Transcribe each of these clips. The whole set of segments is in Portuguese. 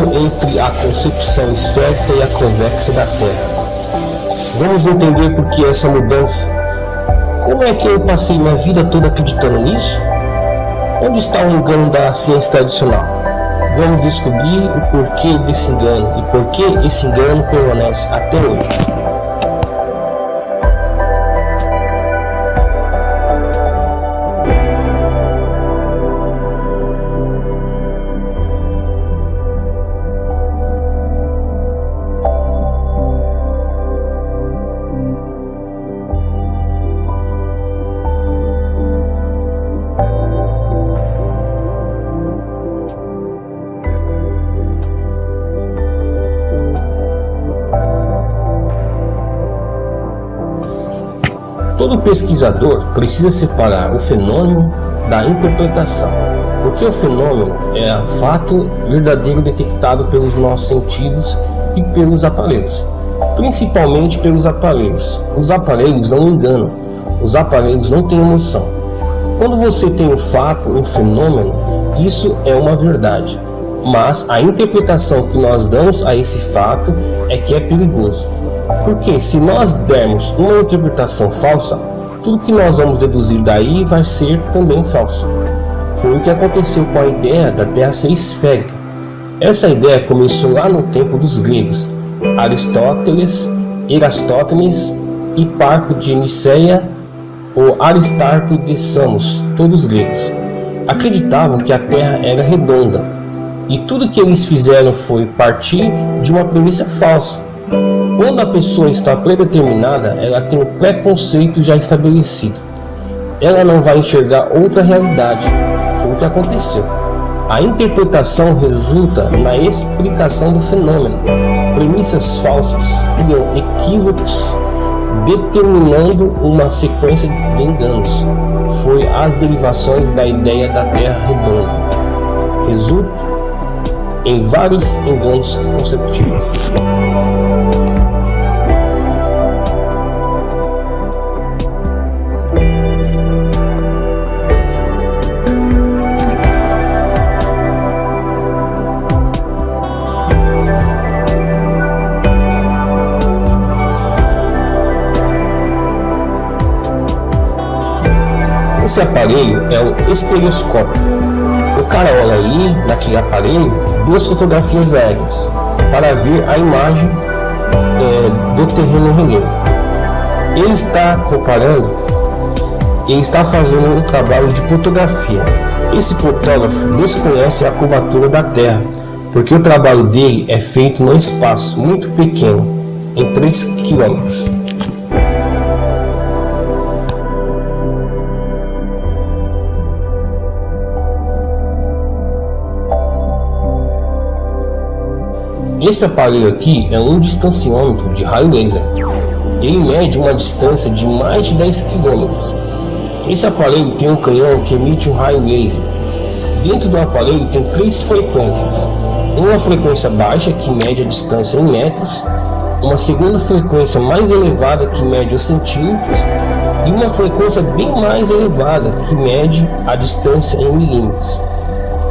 entre a concepção esférica e a convexa da Terra. Vamos entender por que essa mudança. Como é que eu passei minha vida toda acreditando nisso? Onde está o engano da ciência tradicional? Vamos descobrir o porquê desse engano e por que esse engano permanece até hoje. Todo pesquisador precisa separar o fenômeno da interpretação, porque o fenômeno é o fato verdadeiro detectado pelos nossos sentidos e pelos aparelhos, principalmente pelos aparelhos. Os aparelhos não enganam, os aparelhos não têm emoção. Quando você tem um fato, um fenômeno, isso é uma verdade, mas a interpretação que nós damos a esse fato é que é perigoso. Porque se nós dermos uma interpretação falsa, tudo que nós vamos deduzir daí vai ser também falso. Foi o que aconteceu com a ideia da Terra ser esférica. Essa ideia começou lá no tempo dos gregos, Aristóteles, Erastótenes, Hiparco de Niceia ou Aristarco de Samos, todos gregos. Acreditavam que a Terra era redonda, e tudo que eles fizeram foi partir de uma premissa falsa. Quando a pessoa está predeterminada, ela tem um preconceito já estabelecido. Ela não vai enxergar outra realidade. Foi o que aconteceu. A interpretação resulta na explicação do fenômeno. Premissas falsas criam equívocos, determinando uma sequência de enganos. Foi as derivações da ideia da Terra redonda. Resulta em vários enganos consecutivos. Esse aparelho é o estereoscópio. O cara olha aí, naquele aparelho, duas fotografias aéreas para ver a imagem do terreno em relevo. Ele está comparando, ele está fazendo um trabalho de fotografia. Esse fotógrafo desconhece a curvatura da Terra, porque o trabalho dele é feito num espaço muito pequeno, em 3 quilômetros. Esse aparelho aqui é um distanciômetro de raio laser. Ele mede uma distância de mais de 10 km. Esse aparelho tem um canhão que emite um raio laser. Dentro do aparelho tem 3 frequências. Uma frequência baixa que mede a distância em metros, uma segunda frequência mais elevada que mede os centímetros e uma frequência bem mais elevada que mede a distância em milímetros.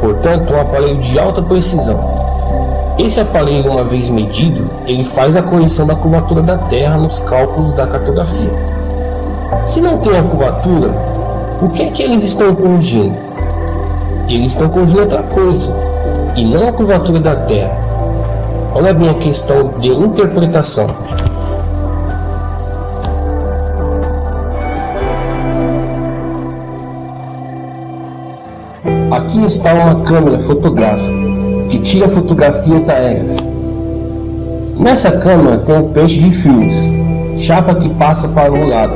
Portanto, um aparelho de alta precisão. Esse aparelho, uma vez medido, ele faz a correção da curvatura da Terra nos cálculos da cartografia. Se não tem a curvatura, o que é que eles estão corrigindo? Eles estão corrigindo outra coisa, e não a curvatura da Terra. Olha bem a questão de interpretação. Aqui está uma câmera fotográfica que tira fotografias aéreas. Nessa câmera tem um peixe de fios, chapa que passa para o lado.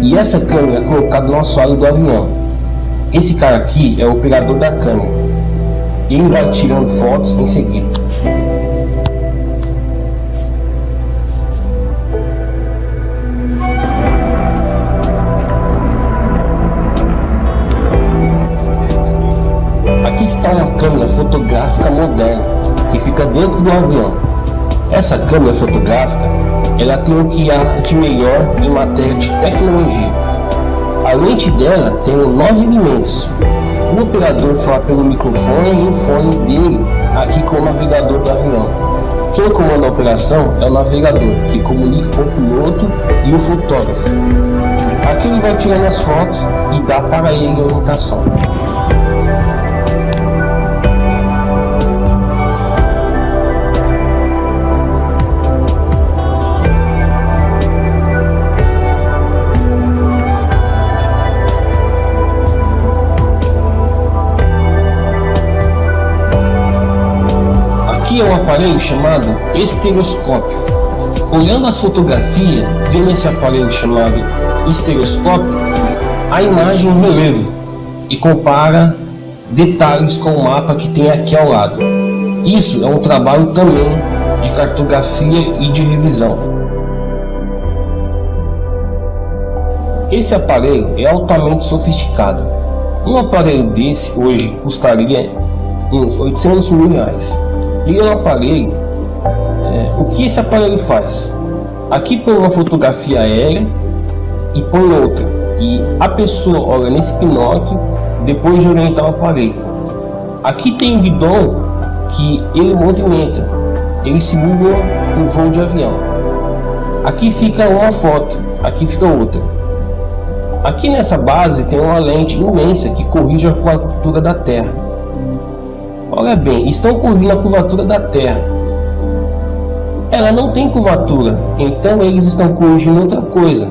E essa câmera é colocada no assoalho do avião. Esse cara aqui é o operador da câmera. Ele vai tirando fotos em seguida. Aqui está uma câmera fotográfica moderna que fica dentro do avião. Essa câmera fotográfica, ela tem o que há de melhor em matéria de tecnologia. A lente dela tem 9 elementos. O operador fala pelo microfone e o fone dele aqui com o navegador do avião. Quem comanda a operação é o navegador, que comunica com o piloto e o fotógrafo. Aqui ele vai tirando as fotos e dá para ele a orientação. Aqui é um aparelho chamado estereoscópio. Olhando as fotografias, vendo esse aparelho chamado estereoscópio, a imagem releva e compara detalhes com o mapa que tem aqui ao lado. Isso é um trabalho também de cartografia e de revisão. Esse aparelho é altamente sofisticado. Um aparelho desse hoje custaria uns 800 mil reais. E o aparelho, o que esse aparelho faz? Aqui põe uma fotografia aérea e põe outra, e a pessoa olha nesse binóculo depois de orientar o aparelho. Aqui tem um guidão que ele movimenta, ele simula um voo de avião. Aqui fica uma foto, aqui fica outra. Aqui nessa base tem uma lente imensa que corrige a curvatura da Terra. Olha bem, estão corrigindo a curvatura da Terra. Ela não tem curvatura, então eles estão corrigindo outra coisa.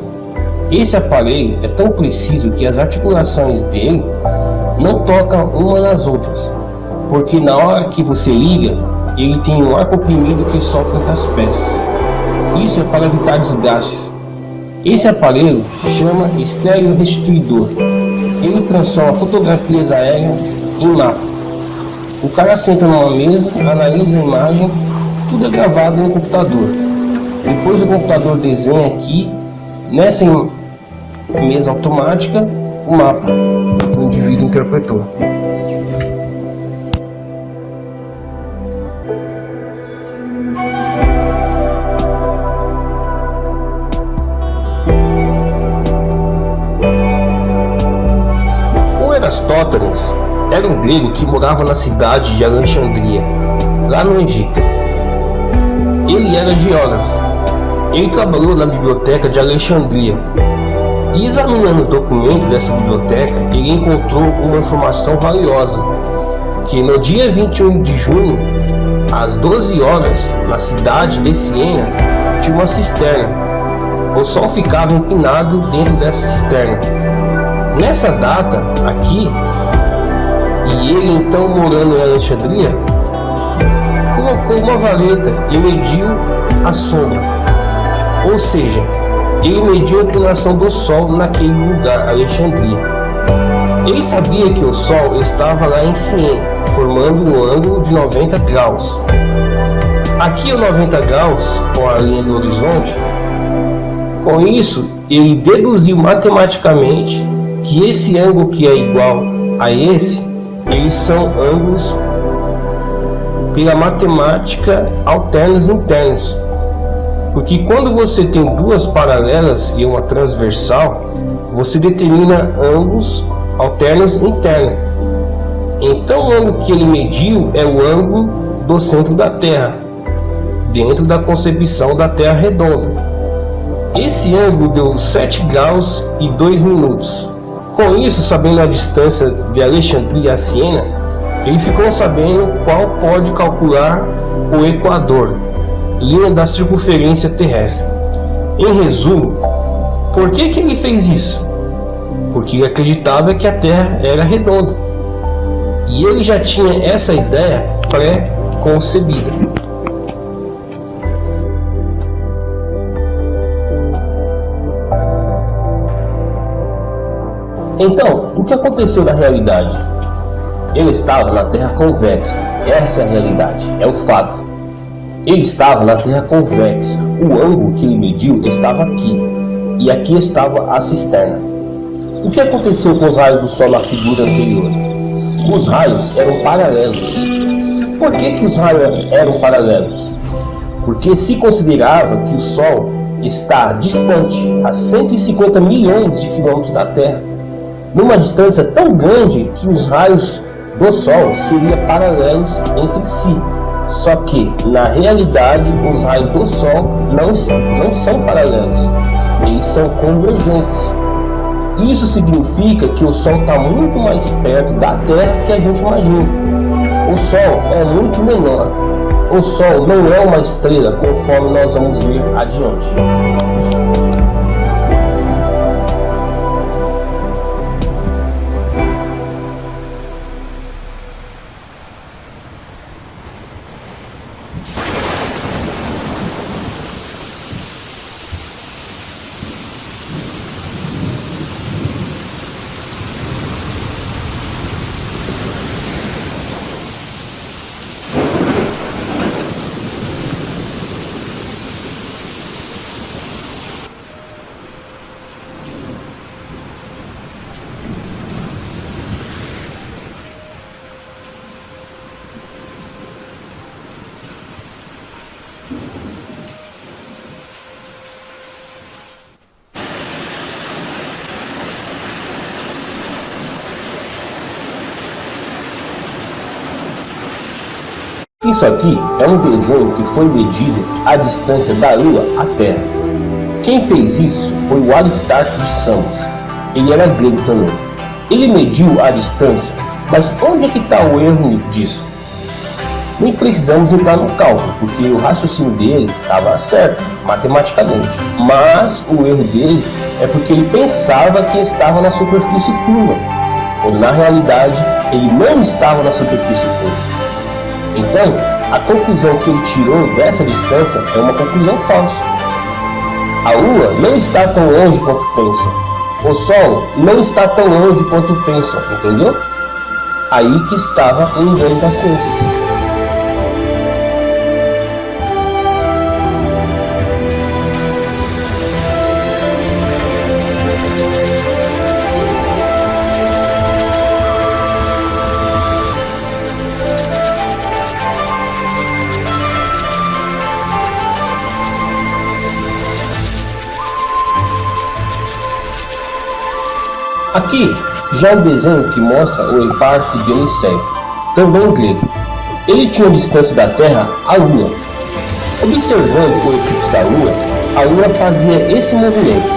Esse aparelho é tão preciso que as articulações dele não tocam uma nas outras, porque na hora que você liga, ele tem um ar comprimido que solta entre as peças. Isso é para evitar desgastes. Esse aparelho chama estéreo restituidor. Ele transforma fotografias aéreas em mapa. O cara senta numa mesa, analisa a imagem, tudo é gravado no computador. Depois o computador desenha aqui, nessa mesa automática, o mapa que o indivíduo interpretou. O Erastótenes era um grego que morava na cidade de Alexandria, lá no Egito. Ele era geógrafo. Ele trabalhou na biblioteca de Alexandria. E examinando o documento dessa biblioteca, ele encontrou uma informação valiosa, que no dia 21 de junho, às 12 horas, na cidade de Siena, tinha uma cisterna. O sol ficava empinado dentro dessa cisterna. Nessa data, aqui, e ele então morando em Alexandria, colocou uma vareta e mediu a sombra, ou seja, ele mediu a inclinação do Sol naquele lugar, Alexandria. Ele sabia que o Sol estava lá em Siena, formando um ângulo de 90 graus. Aqui o 90 graus, com a linha do horizonte. Com isso, ele deduziu matematicamente que esse ângulo que é igual a esse, eles são ângulos pela matemática alternos e internos. Porque quando você tem duas paralelas e uma transversal, você determina ângulos alternos e internos. Então o ângulo que ele mediu é o ângulo do centro da Terra, dentro da concepção da Terra redonda. Esse ângulo deu 7 graus e 2 minutos. Com isso, sabendo a distância de Alexandria a Siena, ele ficou sabendo qual pode calcular o equador, linha da circunferência terrestre. Em resumo, por que ele fez isso? Porque ele acreditava que a Terra era redonda. E ele já tinha essa ideia pré-concebida. Então, o que aconteceu na realidade? Ele estava na Terra convexa. Essa é a realidade, é o fato. Ele estava na Terra convexa. O ângulo que ele mediu estava aqui. E aqui estava a cisterna. O que aconteceu com os raios do Sol na figura anterior? Os raios eram paralelos. Por que os raios eram paralelos? Porque se considerava que o Sol está distante, a 150 milhões de quilômetros da Terra, numa distância tão grande que os raios do Sol seriam paralelos entre si. Só que, na realidade, os raios do Sol não são paralelos, eles são convergentes. Isso significa que o Sol está muito mais perto da Terra que a gente imagina. O Sol é muito menor. O Sol não é uma estrela, conforme nós vamos ver adiante. Isso aqui é um desenho que foi medido a distância da Lua à Terra. Quem fez isso foi o Aristarco de Samos. Ele era grego também. Ele mediu a distância, mas onde é que está o erro disso? Nem precisamos entrar no cálculo, porque o raciocínio dele estava certo, matematicamente. Mas o erro dele é porque ele pensava que estava na superfície curva, quando na realidade ele não estava na superfície curva. Então, a conclusão que ele tirou dessa distância é uma conclusão falsa. A Lua não está tão longe quanto pensam. O Sol não está tão longe quanto pensam, entendeu? Aí que estava o engano da ciência. Aqui já é um desenho que mostra o Eparco de Eniceu, também grego. Ele tinha a distância da Terra à Lua. Observando o eclipse da Lua, a Lua fazia esse movimento.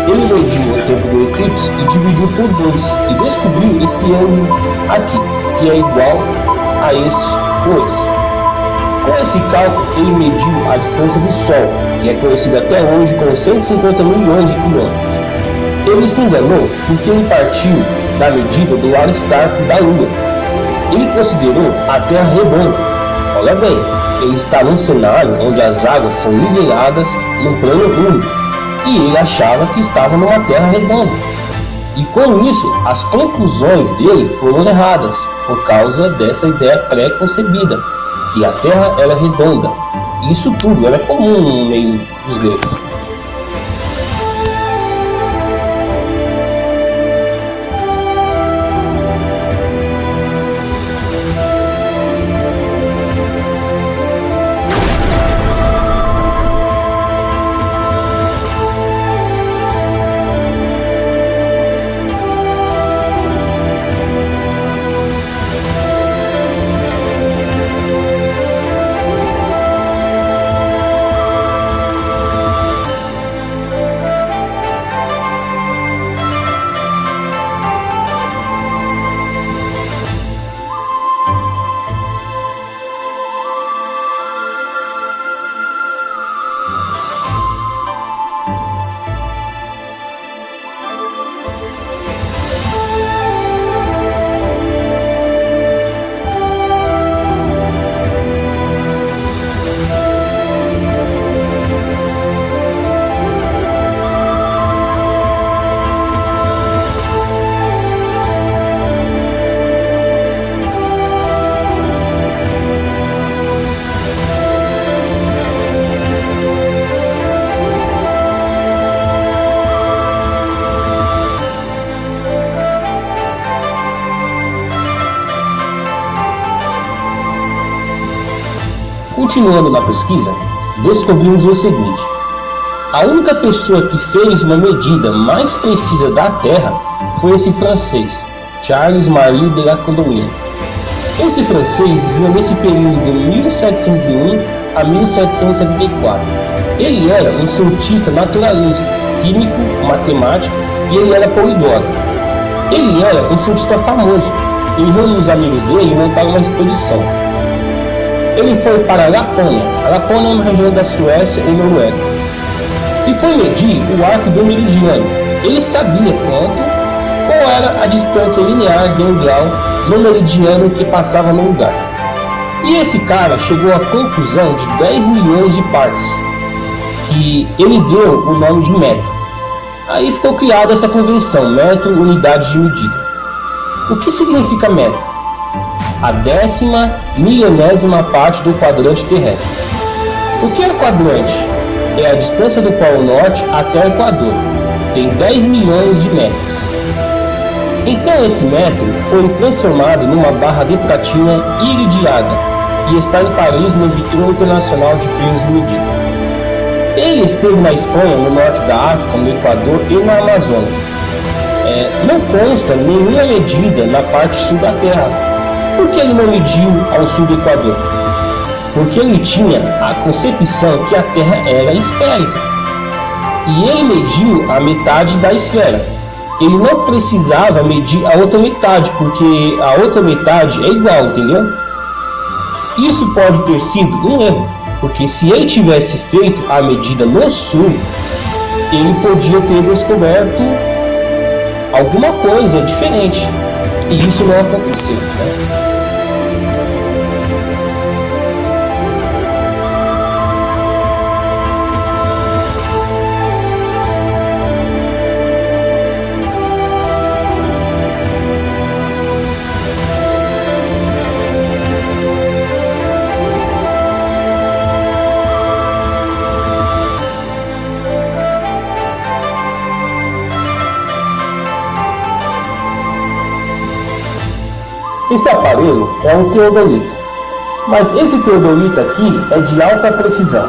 Ele mediu o tempo do eclipse e dividiu por 2 e descobriu esse ângulo aqui, que é igual a esse com esse. Com esse cálculo, ele mediu a distância do Sol, que é conhecida até hoje como 150 milhões de quilômetros. Ele se enganou porque ele partiu da medida do Aristarco da Lua. Ele considerou a Terra redonda. Olha bem, ele está num cenário onde as águas são niveladas num plano único, e ele achava que estava numa Terra redonda. E com isso, as conclusões dele foram erradas, por causa dessa ideia pré-concebida, que a Terra era redonda. Isso tudo era comum no meio dos gregos. Continuando na pesquisa, descobrimos o seguinte: a única pessoa que fez uma medida mais precisa da Terra foi esse francês, Charles Marie de la Condamine. Esse francês viveu nesse período de 1701 a 1774. Ele era um cientista naturalista, químico, matemático e ele era poliglota. Ele era um cientista famoso. Ele reuniu os amigos dele e montaram uma expedição. Ele foi para a Lapônia. A Lapônia é uma região da Suécia e Noruega. E foi medir o arco do meridiano. Ele sabia qual era a distância linear de um grau no meridiano que passava no lugar. E esse cara chegou à conclusão de 10 milhões de partes, que ele deu o nome de metro. Aí ficou criada essa convenção, metro, unidade de medida. O que significa metro? A 10ª milionésima parte do quadrante terrestre. O que é quadrante? É a distância do Polo Norte até o Equador. Tem 10 milhões de metros. Então esse metro foi transformado numa barra de platina iridiada e está em Paris no Vitrine Internacional de Pesos e Medidas. Ele esteve na Espanha, no norte da África, no Equador e na Amazonas. Não consta nenhuma medida na parte sul da Terra. Por que ele não mediu ao sul do Equador? Porque ele tinha a concepção que a Terra era esférica. E ele mediu a metade da esfera. Ele não precisava medir a outra metade, porque a outra metade é igual, entendeu? Isso pode ter sido um erro, porque se ele tivesse feito a medida no sul, ele podia ter descoberto alguma coisa diferente. E isso não aconteceu, né? Esse aparelho é um teodolito, mas esse teodolito aqui é de alta precisão,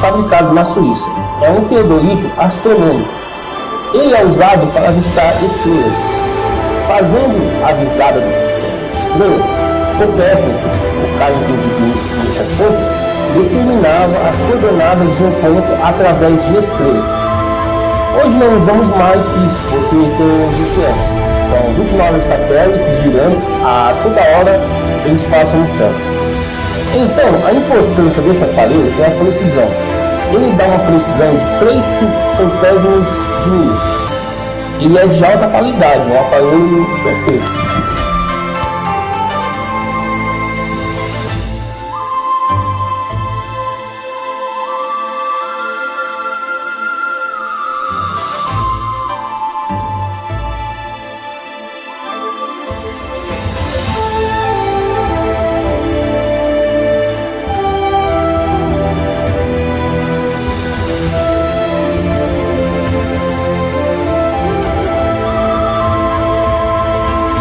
fabricado na Suíça. É um teodolito astronômico. Ele é usado para avistar estrelas. Fazendo a avisada de estrelas, Copérnico, o cara entendido nesse assunto, determinava as coordenadas de um ponto através de estrelas. Hoje não usamos mais isso, porque tem o GPS. São 29 satélites girando a toda hora, eles passam no céu. Então, a importância desse aparelho é a precisão. Ele dá uma precisão de 3 centésimos de minuto. Ele é de alta qualidade, um aparelho perfeito.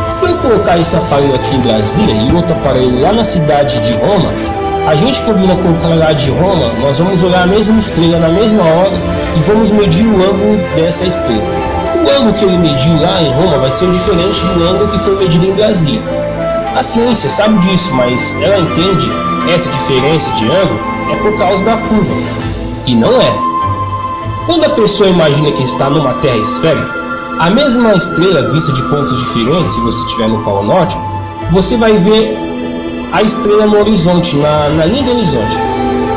Se eu colocar esse aparelho aqui em Brasília e outro aparelho lá na cidade de Roma, a gente combina com o cara lá de Roma, nós vamos olhar a mesma estrela na mesma hora e vamos medir o ângulo dessa estrela. O ângulo que ele mediu lá em Roma vai ser diferente do ângulo que foi medido em Brasília. A ciência sabe disso, mas ela entende essa diferença de ângulo é por causa da curva. E não é. Quando a pessoa imagina que está numa terra esférica, a mesma estrela vista de pontos diferentes, se você estiver no Polo Norte, você vai ver a estrela no horizonte, na linha do horizonte.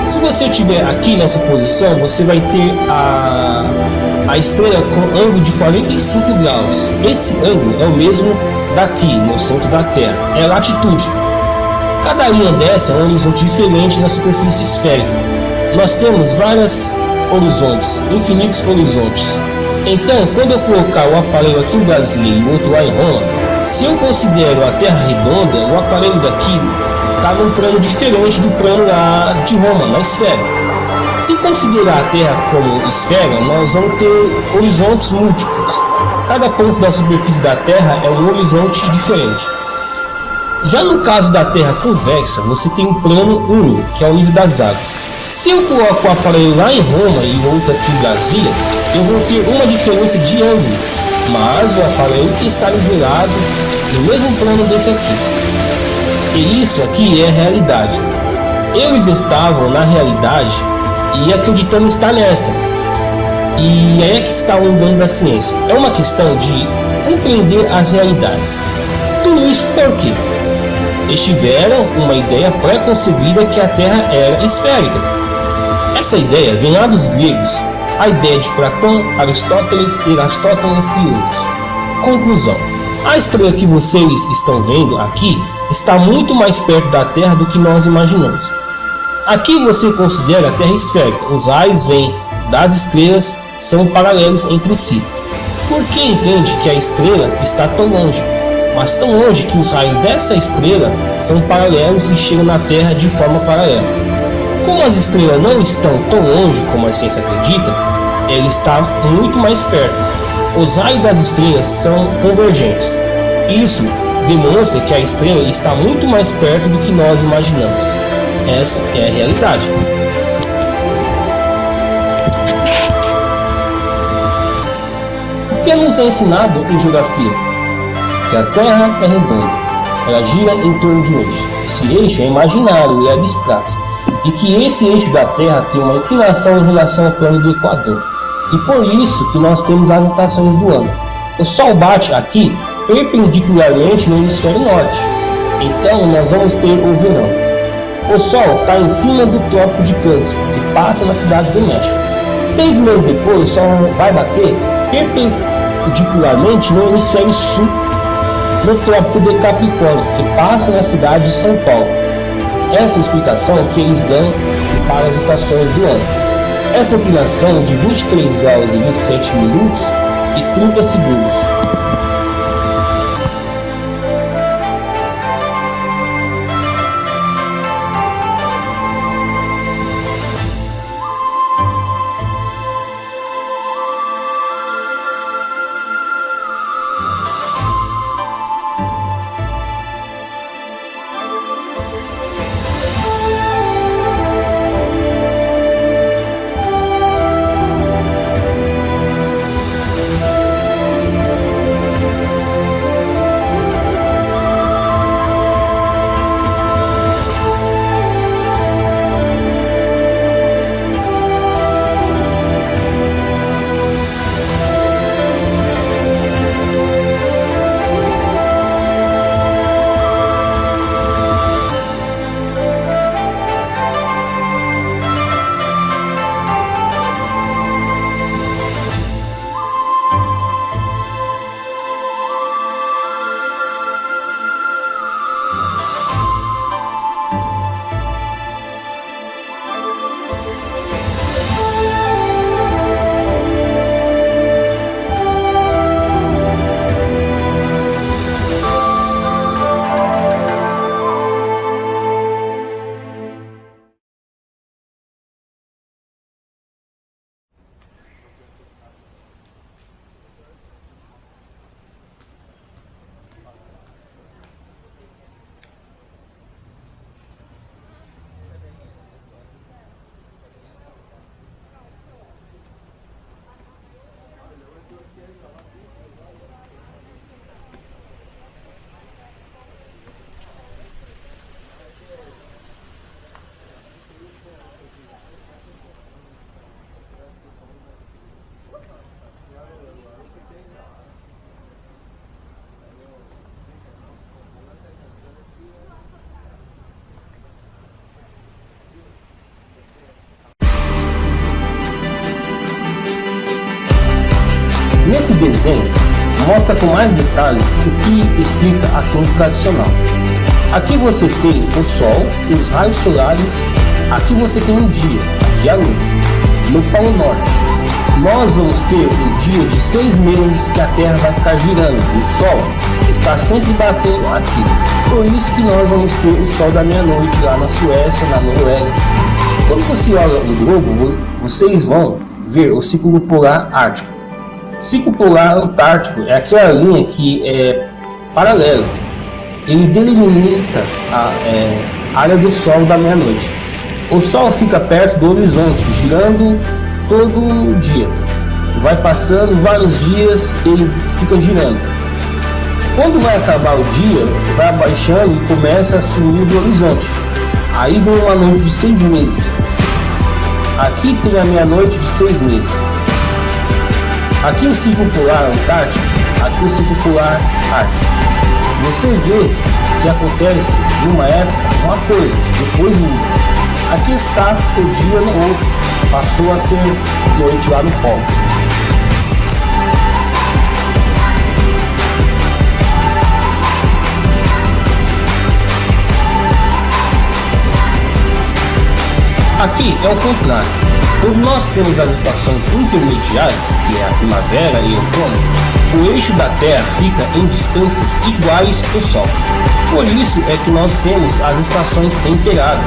Se você estiver aqui nessa posição, você vai ter a estrela com ângulo de 45 graus. Esse ângulo é o mesmo daqui, no centro da Terra, é a latitude. Cada linha dessa é um horizonte diferente na superfície esférica. Nós temos vários horizontes, infinitos horizontes. Então, quando eu colocar o aparelho aqui em Brasília e o outro lá em Roma, se eu considero a Terra redonda, o aparelho daqui está num plano diferente do plano lá de Roma, na esfera. Se considerar a Terra como esfera, nós vamos ter horizontes múltiplos. Cada ponto da superfície da Terra é um horizonte diferente. Já no caso da Terra convexa, você tem um plano único, que é o nível das águas. Se eu coloco o aparelho lá em Roma e o outro aqui em Brasília, eu vou ter uma diferença de ângulo, mas o aparelho que está nivelado no mesmo plano desse aqui. E isso aqui é a realidade. Eles estavam na realidade e acreditando estar nesta. E aí é que está o engano da ciência. É uma questão de compreender as realidades. Tudo isso por quê? Eles tiveram uma ideia pré-concebida que a Terra era esférica. Essa ideia vem lá dos gregos, a ideia de Platão, Aristóteles, Erastótenes e outros. Conclusão: a estrela que vocês estão vendo aqui está muito mais perto da Terra do que nós imaginamos. Aqui você considera a Terra esférica, os raios vêm das estrelas, são paralelos entre si. Por que entende que a estrela está tão longe? Mas tão longe que os raios dessa estrela são paralelos e chegam na Terra de forma paralela. Como as estrelas não estão tão longe como a ciência acredita, ela está muito mais perto. Os raios das estrelas são convergentes. Isso demonstra que a estrela está muito mais perto do que nós imaginamos. Essa é a realidade. O que nos é ensinado em geografia? Que a Terra é redonda, ela gira em torno de um eixo. Esse eixo é imaginário e abstrato, e que esse eixo da Terra tem uma inclinação em relação ao plano do Equador. E por isso que nós temos as estações do ano. O Sol bate aqui perpendicularmente no hemisfério norte, então nós vamos ter o verão. O Sol está em cima do Trópico de Câncer, que passa na cidade do México. 6 meses depois, o Sol vai bater perpendicularmente no hemisfério sul, no Trópico de Capricórnio, que passa na cidade de São Paulo. Essa é a explicação que eles dão para as estações do ano. Essa inclinação de 23 graus e 27 minutos e 30 segundos. Nesse desenho, mostra com mais detalhes o que explica a ciência tradicional. Aqui você tem o Sol e os raios solares, aqui você tem um dia, aqui a Lua. No Polo Norte, nós vamos ter um dia de 6 meses que a Terra vai ficar girando, e o Sol está sempre batendo aqui. Por isso que nós vamos ter o Sol da meia-noite lá na Suécia, na Noruega. Quando você olha o globo, vocês vão ver o ciclo polar ártico. Ciclo polar antártico é aquela linha que é paralela. Ele delimita a área do Sol da meia-noite. O Sol fica perto do horizonte, girando todo dia. Vai passando vários dias, ele fica girando. Quando vai acabar o dia, vai abaixando e começa a sumir do horizonte. Aí vem uma noite de 6 meses. Aqui tem a meia-noite de 6 meses. Aqui o ciclo polar Antártico, aqui o ciclo polar Ártico. Você vê que acontece em uma época uma coisa, depois muda. Aqui está o dia no outro, passou a ser noite lá no polo. Aqui é o contrário. Quando nós temos as estações intermediárias, que é a primavera e outono, o eixo da Terra fica em distâncias iguais do Sol. Por isso é que nós temos as estações temperadas.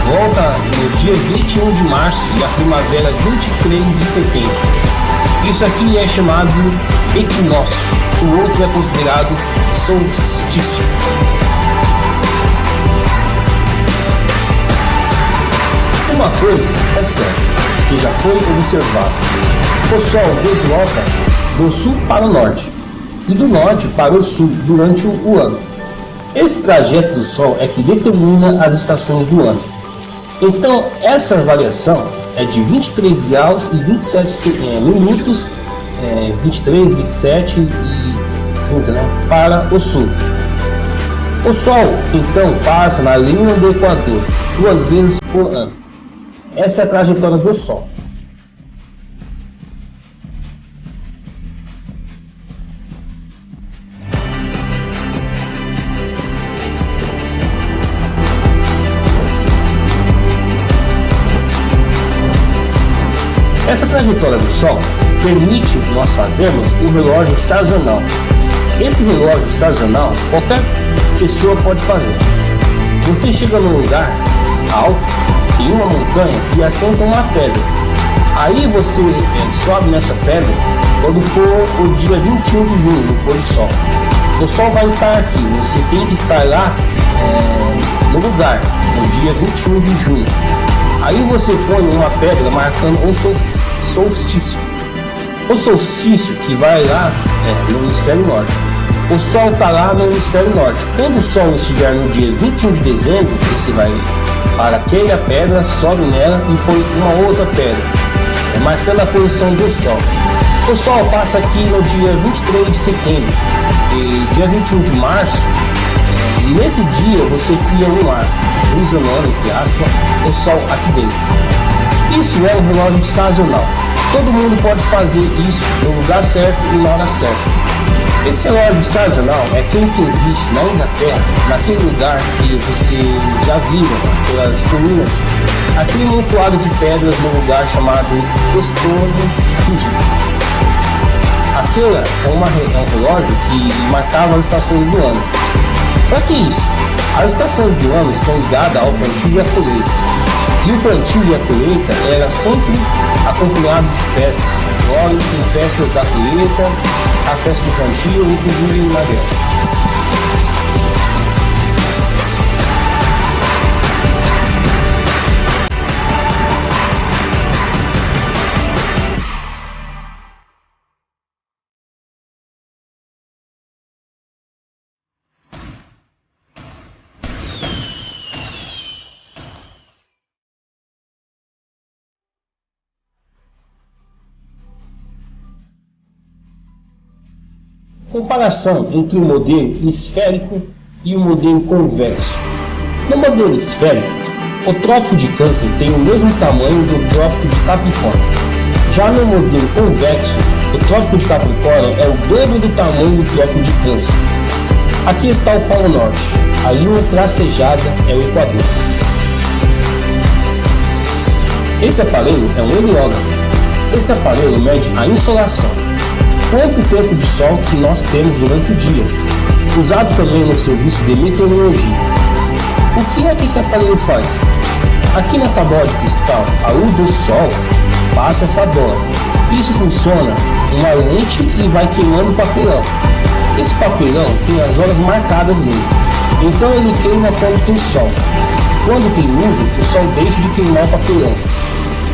Volta no dia 21 de março e a primavera 23 de setembro. Isso aqui é chamado equinócio. O outro é considerado solstício. Uma coisa é certa, que já foi observado: o Sol desloca do sul para o norte e do norte para o sul durante o ano. Esse trajeto do Sol é que determina as estações do ano. Então, essa variação é de 23 graus e 27 minutos, 23, 27 e 30, para o sul. O Sol, então, passa na linha do Equador 2 vezes por ano. Essa é a trajetória do Sol. Essa trajetória do Sol permite nós fazermos o relógio sazonal. Esse relógio sazonal qualquer pessoa pode fazer. Você chega num lugar alto, em uma montanha, e assenta uma pedra. Aí você sobe nessa pedra quando for o dia 21 de junho, no pôr do sol. O sol vai estar aqui, você tem que estar lá no lugar, no dia 21 de junho. Aí você põe uma pedra marcando um solstício. O solstício que vai lá no hemisfério norte. O sol está lá no hemisfério norte. Quando o sol estiver no dia 21 de dezembro, você vai para aquela pedra, sobe nela e põe uma outra pedra, marcando a posição do sol. O sol passa aqui no dia 23 de setembro e dia 21 de março. Nesse dia você cria um arco, isolando, entre aspas, o sol aqui dentro. Isso é um relógio sazonal. Todo mundo pode fazer isso no lugar certo e na hora certa. Esse relógio sazonal é aquele que existe na Inglaterra, naquele lugar que você já viu, pelas colinas, aquele montoado de pedras no lugar chamado Stonehenge. Aquele é um relógio que marcava as estações do ano. Para que isso? As estações do ano estão ligadas ao plantio e à colheita. E o plantio e a colheita era sempre acompanhado de festas. Agora tem festas da colheita, a festa do plantio, inclusive uma dessas. Comparação entre o modelo esférico e o modelo convexo. No modelo esférico, o Trópico de Câncer tem o mesmo tamanho do Trópico de Capricórnio. Já no modelo convexo, o Trópico de Capricórnio é o dobro do tamanho do Trópico de Câncer. Aqui está o Polo Norte, a linha tracejada é o Equador. Esse aparelho é um heliógrafo. Esse aparelho mede a insolação, quanto tempo de sol que nós temos durante o dia, usado também no serviço de meteorologia. O que é que esse aparelho faz? Aqui nessa bola de cristal, a luz do sol passa essa bola. Isso funciona uma lente e vai queimando o papelão. Esse papelão tem as horas marcadas nele, então ele queima quando tem sol. Quando tem nuvem, o sol deixa de queimar o papelão.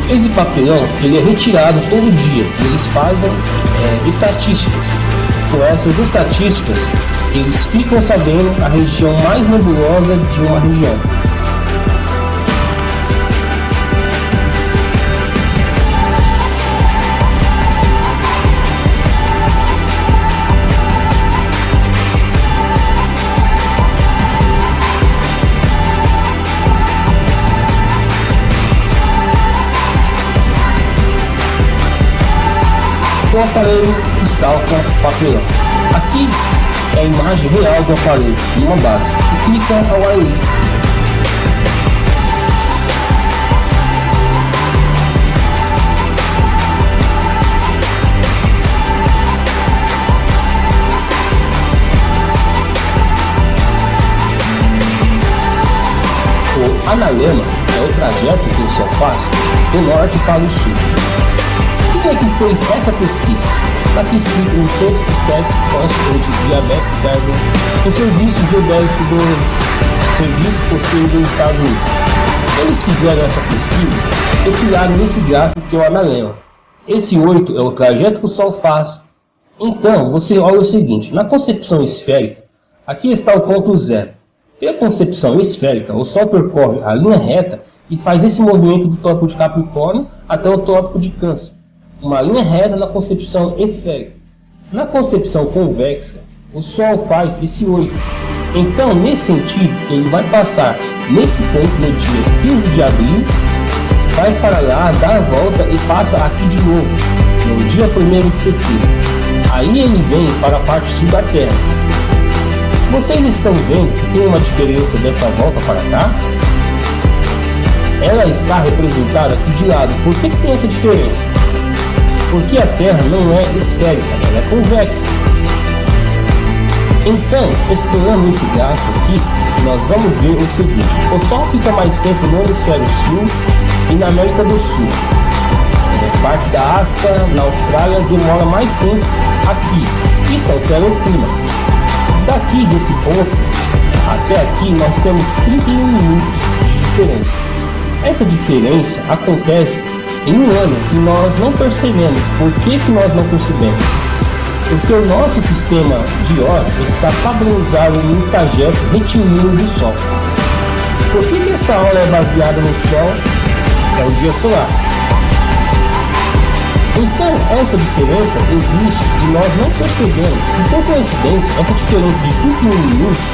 Esse papelão ele é retirado todo dia e eles fazem estatísticas. Com essas estatísticas, eles ficam sabendo a região mais nebulosa de uma região. O aparelho que estalca papelão. Aqui é a imagem real do aparelho numa base que fica ao ar livre. O analema é o trajeto que o Sol faz do norte para o sul. Quem é que fez essa pesquisa? Está aqui escrito em Texas Stats Constitute Diabetes Server, o Serviço Geodésico dos Serviços Costeiros dos Estados Unidos. Eles fizeram essa pesquisa e criaram esse gráfico que é o analema. Esse 8 é o trajeto que o Sol faz. Então, você olha o seguinte, na concepção esférica, aqui está o ponto zero. Pela concepção esférica, o Sol percorre a linha reta e faz esse movimento do tópico de Capricórnio até o tópico de Câncer. Uma linha reta na concepção esférica. Na concepção convexa, o Sol faz esse 8. Então, nesse sentido, ele vai passar nesse ponto no dia 15 de abril, vai para lá, dá a volta e passa aqui de novo, no dia 1º de setembro. Aí ele vem para a parte sul da Terra. Vocês estão vendo que tem uma diferença dessa volta para cá? Ela está representada aqui de lado. Por que tem essa diferença? Porque a Terra não é esférica, ela é convexa. Então, explorando esse gráfico aqui, nós vamos ver o seguinte: o Sol fica mais tempo no hemisfério sul e na América do Sul. Parte da África, na Austrália, demora mais tempo aqui. Isso altera o clima. Daqui desse ponto até aqui nós temos 31 minutos de diferença. Essa diferença acontece em um ano e nós não percebemos. Por que nós não percebemos? Porque o nosso sistema de hora está padronizado em um trajeto retilíneo do Sol. Por que essa hora é baseada no Sol? É o dia solar. Então, essa diferença existe e nós não percebemos. E por coincidência, essa diferença de 31 minutos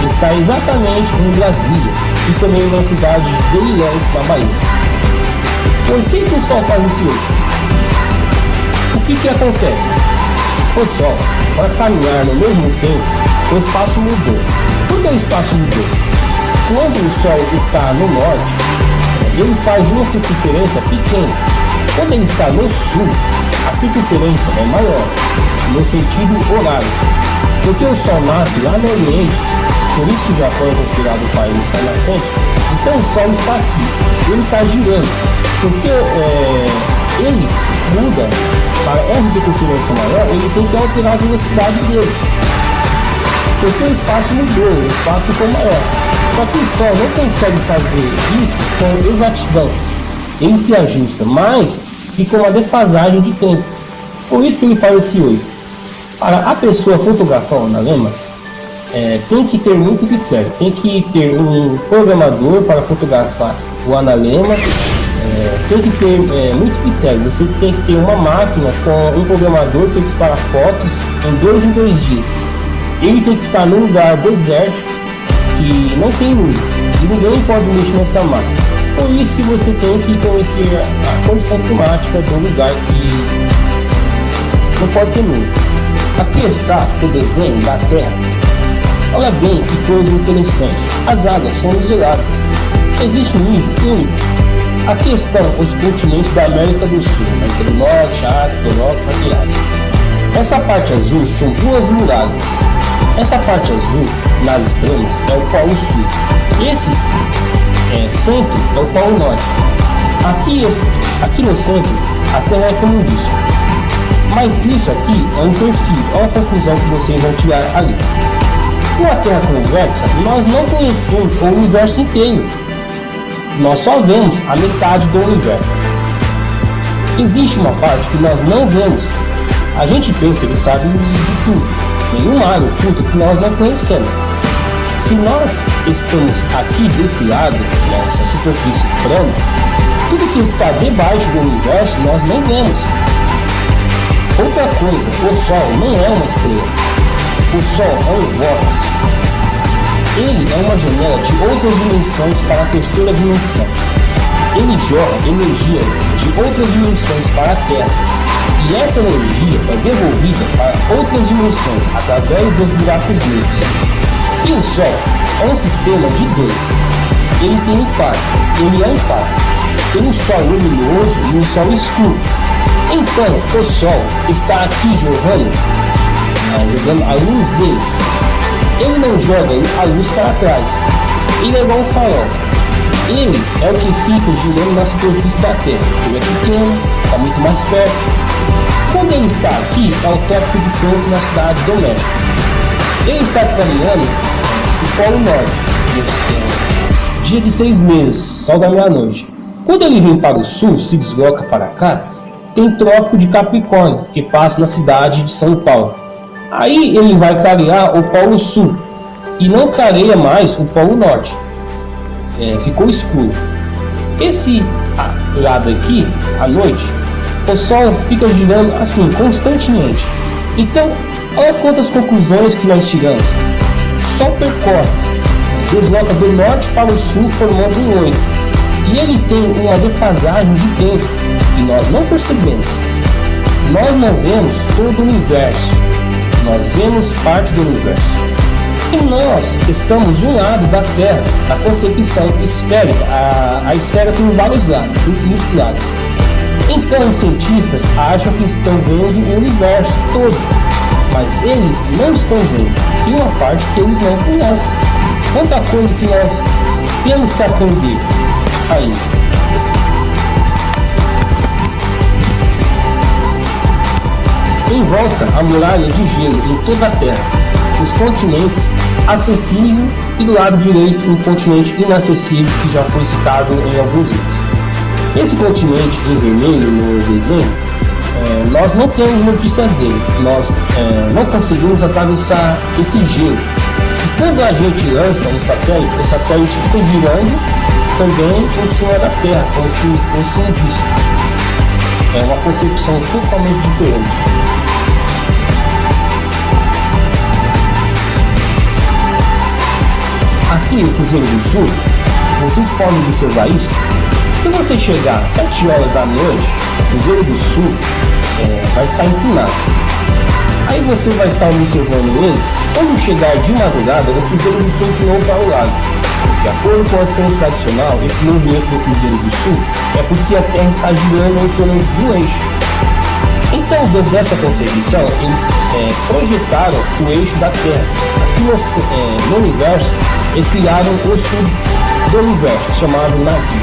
está exatamente em Brasília e também na cidade de Ilhéus, na Bahia. Por que o Sol faz esse 8? O que acontece? O Sol, para caminhar no mesmo tempo, o espaço mudou. Por que o espaço mudou? Quando o Sol está no norte, ele faz uma circunferência pequena. Quando ele está no sul, a circunferência é maior, no sentido horário. Porque o Sol nasce lá no Oriente, por isso que o Japão é considerado o país do Sol nascente. Então o Sol está aqui, ele está girando. Porque ele muda para essa circunferência maior, ele tem que alterar a velocidade dele. Porque o espaço mudou, o espaço ficou maior. Só que o Sol não consegue fazer isso com exatidão. Ele se ajusta, mas fica uma defasagem de tempo. Por isso que ele faz esse 8. Para a pessoa fotografar o analema, tem que ter muito critério. Tem que ter um programador para fotografar o analema. Tem que ter muito critério. Você tem que ter uma máquina com um programador que dispara fotos em 2 dias. Ele tem que estar num lugar desértico que não tem luz e ninguém pode mexer nessa máquina. Por isso que você tem que conhecer a condição climática do lugar que não pode ter luz. Aqui está o desenho da Terra. Olha bem que coisa interessante. As águas são niveladas. Existe um nível único. Aqui estão os continentes da América do Sul, América do Norte, África, Europa e Ásia. Essa parte azul são 2 muralhas. Essa parte azul, nas extremas, é o Polo Sul. Esse centro é o Polo Norte. Aqui no centro, a Terra é como um disco. Mas isso aqui é um perfil, é uma conclusão que vocês vão tirar ali. Com a Terra convexa, nós não conhecemos o universo inteiro. Nós só vemos a metade do universo. Existe uma parte que nós não vemos, A gente pensa que sabe de tudo, nenhuma área oculta que nós não conhecemos. Se nós estamos aqui desse lado, nessa superfície plana, tudo que está debaixo do universo nós não vemos. Outra coisa, o Sol não é uma estrela. O Sol é um vórtice. Ele é uma janela de outras dimensões para a terceira dimensão. Ele joga energia de outras dimensões para a Terra. E essa energia é devolvida para outras dimensões através dos buracos negros. E o Sol é um sistema de dois. Ele tem um par, ele é um par. Tem um Sol luminoso e um Sol escuro. Então, o Sol está aqui jogando a luz dele. Ele não joga a luz para trás. Ele é igual um farol. Ele é o que fica girando na superfície da Terra. Ele é pequeno, está muito mais perto. Quando ele está aqui, é o tópico de câncer na cidade do México. Ele está clareando o Polo Norte, dia de 6 meses, sol da meia-noite. Quando ele vem para o sul, se desloca para cá, tem trópico de Capricórnio, que passa na cidade de São Paulo. Aí ele vai clarear o Polo Sul e não clareia mais o Polo Norte. Ficou escuro. Esse lado aqui, à noite, o Sol fica girando assim, constantemente. Então, olha quantas conclusões que nós tiramos. O Sol percorre, desloca do norte para o sul formando um 8. E ele tem uma defasagem de tempo que nós não percebemos. Nós não vemos todo o universo, nós vemos parte do universo. E nós estamos de um lado da Terra, da concepção esférica. A esfera tem vários lados, infinitos lados. Então os cientistas acham que estão vendo o universo todo, mas eles não estão vendo. Tem uma parte que eles não conhecem. Quanta coisa que nós temos que aprender aí. Em volta a muralha de gelo em toda a Terra, os continentes acessíveis e do lado direito um continente inacessível que já foi citado em alguns livros. Esse continente em vermelho no desenho, nós não temos notícia dele, nós não conseguimos atravessar esse gelo. E quando a gente lança um satélite, o satélite fica girando também em cima da Terra, como se fosse um disco. É uma concepção totalmente diferente. Aqui no Cruzeiro do Sul, vocês podem observar isso. Se você chegar às 7 horas da noite, o Cruzeiro do Sul vai estar inclinado. Aí você vai estar observando ele. Quando chegar de madrugada, o Cruzeiro do Sul inclinou para o lado. De acordo com a ciência tradicional, esse movimento do Cruzeiro do Sul é porque a Terra está girando em torno de um eixo. Então, dentro dessa concepção, eles projetaram o eixo da Terra. Aqui no universo, eles criaram o sul do universo, chamado Nadir.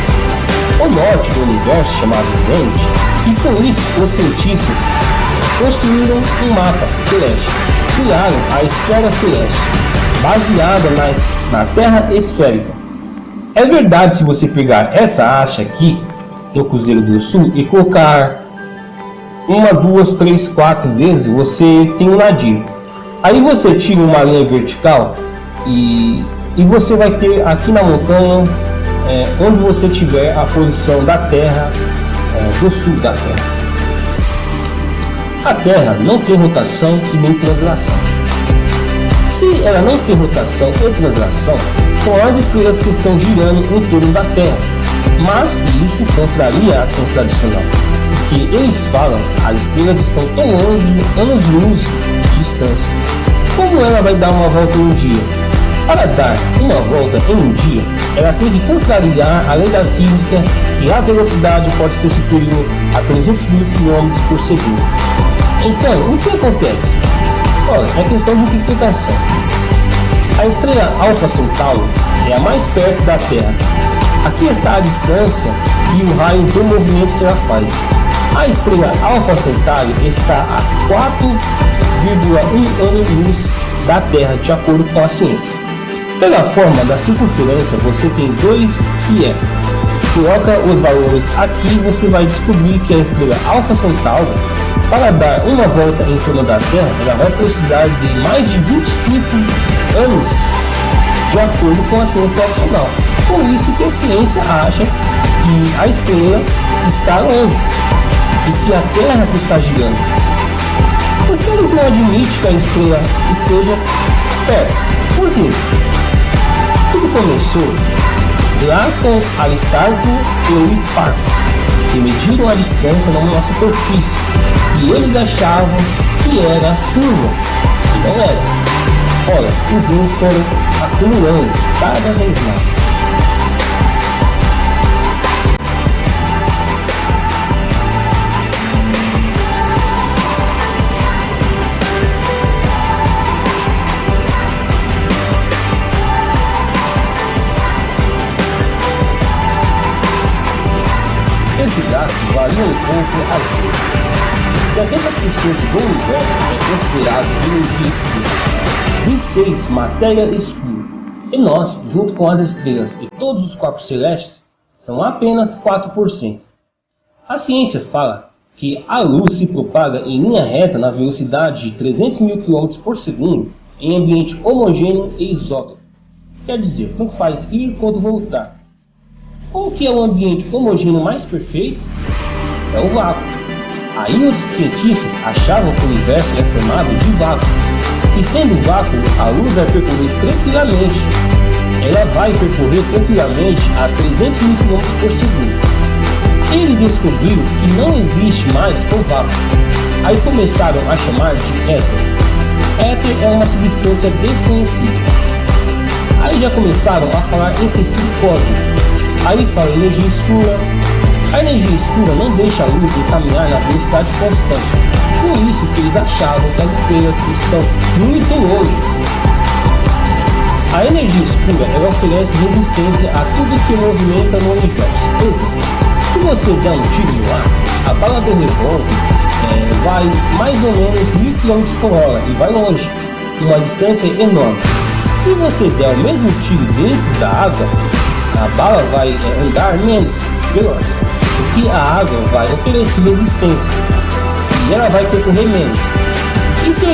O norte do universo, chamado Zenit. E com isso, os cientistas construíram um mapa celeste. Criaram a esfera celeste, baseada na Terra esférica. É verdade, se você pegar essa haste aqui, no Cruzeiro do Sul, e colocar 1, 2, 3, 4 vezes, você tem um Nadir. Aí você tira uma linha vertical e você vai ter aqui na montanha, onde você tiver a posição da Terra, do sul da Terra. A Terra não tem rotação e nem translação. Se ela não tem rotação e translação, são as estrelas que estão girando em torno da Terra. Mas isso contraria a ciência tradicional, porque eles falam que as estrelas estão tão longe, anos-luz de distância. Como ela vai dar uma volta em um dia? Para dar uma volta em um dia, ela tem que contrariar a lei da física, que a velocidade pode ser superior a 300 mil km por segundo. Então, o que acontece? Olha, é questão de interpretação. A estrela Alfa Centauro é a mais perto da Terra. Aqui está a distância e o raio do movimento que ela faz. A estrela Alfa Centauri está a 4,1 anos-luz da Terra, de acordo com a ciência. Pela forma da circunferência, você tem 2 pi. Coloca os valores aqui e você vai descobrir que a estrela Alfa Centauri Para dar uma volta em torno da Terra, ela vai precisar de mais de 25 anos, de acordo com a ciência tradicional. Por isso que a ciência acha que a estrela está longe e que a Terra está girando. Por que eles não admitem que a estrela esteja perto? Por quê? Tudo começou lá com Aristarco e Eurípides, que mediram a distância numa superfície que eles achavam que era curva, e não era. Ora, os íons foram acumulando cada vez mais. Esse dado varia um pouco às vezes. 70% do universo é considerado energia escura, 26% matéria escura, e nós, junto com as estrelas e todos os corpos celestes, são apenas 4%. A ciência fala que a luz se propaga em linha reta na velocidade de 300 mil km por segundo em ambiente homogêneo e isótropo. Quer dizer, tanto faz ir quanto voltar. Qual que é o ambiente homogêneo mais perfeito? É o vácuo. Aí os cientistas achavam que o universo é formado de vácuo. E sendo vácuo, a luz vai percorrer tranquilamente. Ela vai percorrer tranquilamente a 300 mil km por segundo. Eles descobriram que não existe mais o vácuo. Aí começaram a chamar de éter. Éter é uma substância desconhecida. Aí já começaram a falar em tecido cósmico. Aí fala energia escura. A energia escura não deixa a luz encaminhar na velocidade constante. Por isso que eles achavam que as estrelas estão muito longe. A energia escura ela oferece resistência a tudo que movimenta no universo. Por exemplo, se você der um tiro no ar, a bala do revólver vai mais ou menos 1000 km por hora e vai longe, uma distância enorme. Se você der o mesmo tiro dentro da água, a bala vai andar menos veloz, porque a água vai oferecer resistência e ela vai percorrer menos. E se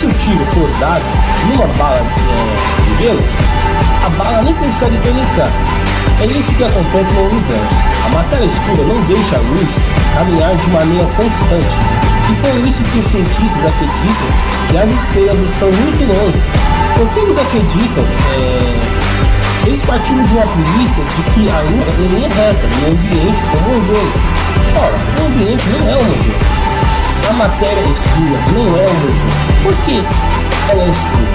o tiro for dado numa bala de gelo, a bala nem consegue penetrar. É isso que acontece no universo. A matéria escura não deixa a luz caminhar de maneira constante. E por isso que os cientistas acreditam que as estrelas estão muito longe. Porque eles acreditam, eles partiram de uma premissa de que a luz é em linha reta, num ambiente homogêneo. Ora, o ambiente não é homogêneo. A matéria escura não é homogênea. Por que ela é escura?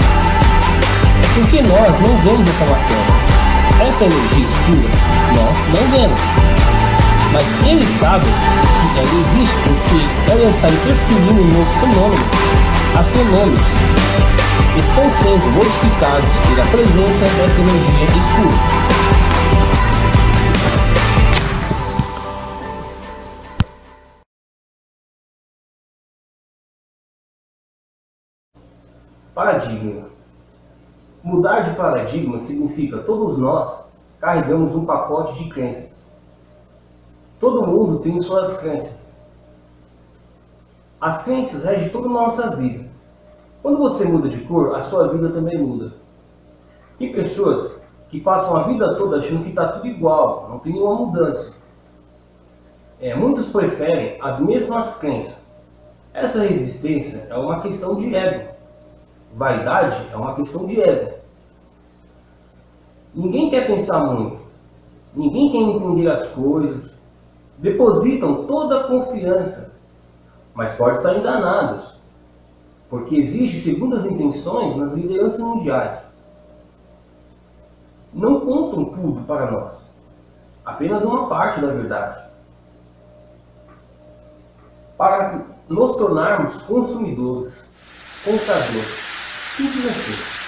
Porque nós não vemos essa matéria. Essa energia escura nós não vemos. Mas eles sabem que ela existe porque ela está interferindo nos fenômenos astronômicos. Estão sendo modificados pela presença dessa energia escura. Paradigma. Mudar de paradigma significa todos nós carregamos um pacote de crenças. Todo mundo tem suas crenças. As crenças regem toda a nossa vida. Quando você muda de cor, a sua vida também muda. Tem pessoas que passam a vida toda achando que está tudo igual, não tem nenhuma mudança. Muitos preferem as mesmas crenças. Essa resistência é uma questão de ego. Vaidade é uma questão de ego. Ninguém quer pensar muito. Ninguém quer entender as coisas. Depositam toda a confiança, mas podem estar enganados, porque existe segundas intenções nas lideranças mundiais. Não contam tudo para nós, apenas uma parte da verdade. Para nos tornarmos consumidores, compradores, simples assim.